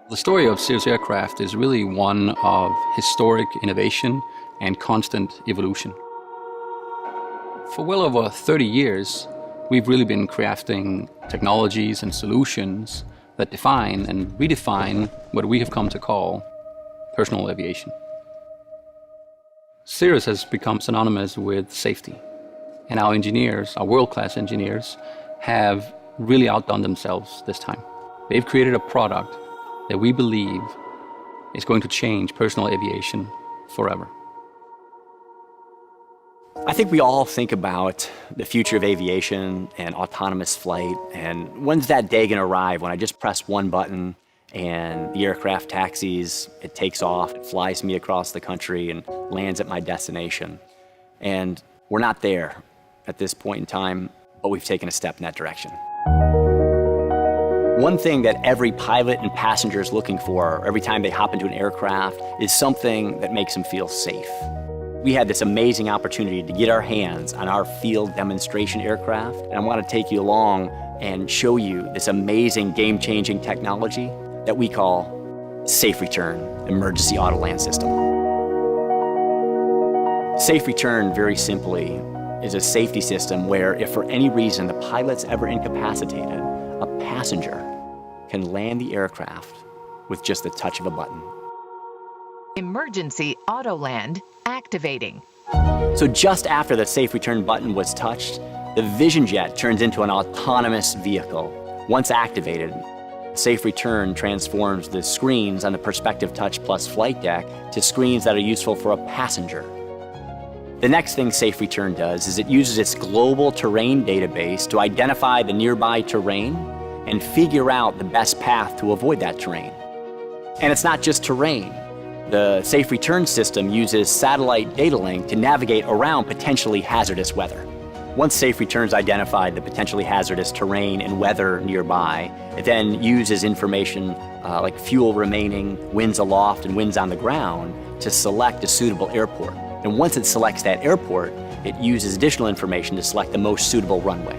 The story of Cirrus aircraft is really one of historic innovation and constant evolution. For well over 30 years, we've really been crafting technologies and solutions that define and redefine what we have come to call personal aviation. Cirrus has become synonymous with safety, and our engineers, our world-class engineers, have really outdone themselves this time. They've created a product that we believe is going to change personal aviation forever. I think we all think about the future of aviation and autonomous flight, and when's that day gonna arrive when I just press one button and the aircraft taxis, it takes off, it flies me across the country and lands at my destination. And we're not there at this point in time, but we've taken a step in that direction. One thing that every pilot and passenger is looking for every time they hop into an aircraft is something that makes them feel safe. We had this amazing opportunity to get our hands on our field demonstration aircraft, and I want to take you along and show you this amazing game-changing technology that we call Safe Return Emergency Auto Land System. Safe Return, very simply, is a safety system where if for any reason the pilot's ever incapacitated, a passenger can land the aircraft with just the touch of a button. Emergency Auto Land activating. So just after the Safe Return button was touched, the Vision Jet turns into an autonomous vehicle. Once activated, Safe Return transforms the screens on the Perspective Touch Plus flight deck to screens that are useful for a passenger. The next thing Safe Return does is it uses its global terrain database to identify the nearby terrain and figure out the best path to avoid that terrain. And it's not just terrain. The Safe Return system uses satellite data link to navigate around potentially hazardous weather. Once Safe Return's identified the potentially hazardous terrain and weather nearby, it then uses information like fuel remaining, winds aloft, and winds on the ground to select a suitable airport. And once it selects that airport, it uses additional information to select the most suitable runway.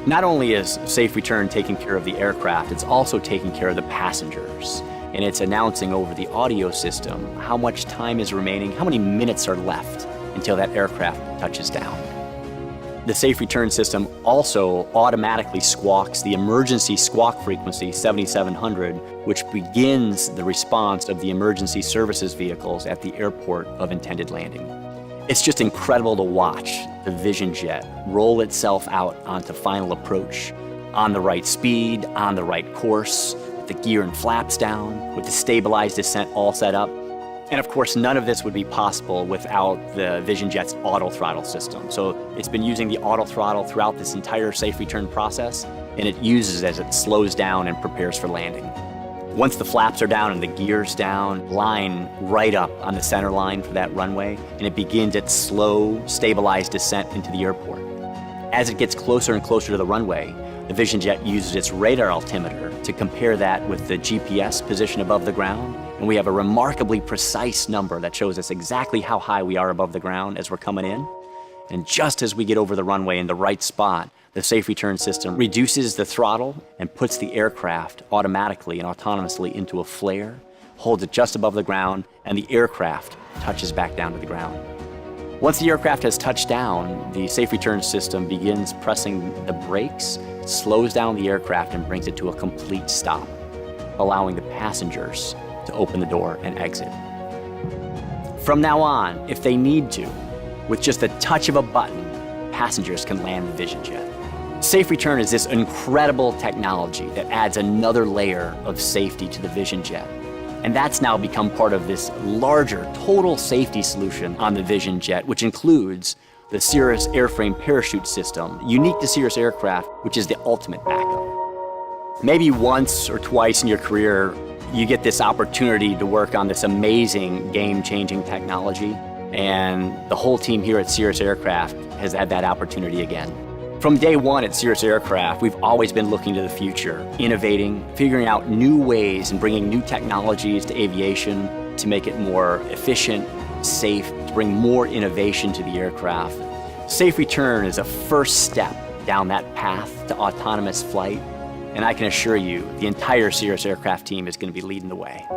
Not only is Safe Return taking care of the aircraft, it's also taking care of the passengers. And it's announcing over the audio system how much time is remaining, how many minutes are left until that aircraft touches down. The Safe Return system also automatically squawks the emergency squawk frequency 7700, which begins the response of the emergency services vehicles at the airport of intended landing. It's just incredible to watch the Vision Jet roll itself out onto final approach, on the right speed, on the right course, with the gear and flaps down, with the stabilized descent all set up. And of course, none of this would be possible without the Vision Jet's auto throttle system. So it's been using the auto throttle throughout this entire Safe Return process, and it uses as it slows down and prepares for landing. Once the flaps are down and the gear's down, line right up on the center line for that runway, and it begins its slow, stabilized descent into the airport. As it gets closer and closer to the runway, the Vision Jet uses its radar altimeter to compare that with the GPS position above the ground, and we have a remarkably precise number that shows us exactly how high we are above the ground as we're coming in. And just as we get over the runway in the right spot, the Safe Return system reduces the throttle and puts the aircraft automatically and autonomously into a flare, holds it just above the ground, and the aircraft touches back down to the ground. Once the aircraft has touched down, the Safe Return system begins pressing the brakes, slows down the aircraft, and brings it to a complete stop, allowing the passengers to open the door and exit. From now on, if they need to, with just a touch of a button, passengers can land the Vision Jet. Safe Return is this incredible technology that adds another layer of safety to the Vision Jet. And that's now become part of this larger total safety solution on the Vision Jet, which includes the Cirrus airframe parachute system, unique to Cirrus aircraft, which is the ultimate backup. Maybe once or twice in your career, you get this opportunity to work on this amazing game-changing technology, and the whole team here at Cirrus Aircraft has had that opportunity again. From day one at Cirrus Aircraft, we've always been looking to the future, innovating, figuring out new ways and bringing new technologies to aviation to make it more efficient, safe, to bring more innovation to the aircraft. Safe Return is a first step down that path to autonomous flight, And I can assure you, the entire Cirrus aircraft team is going to be leading the way.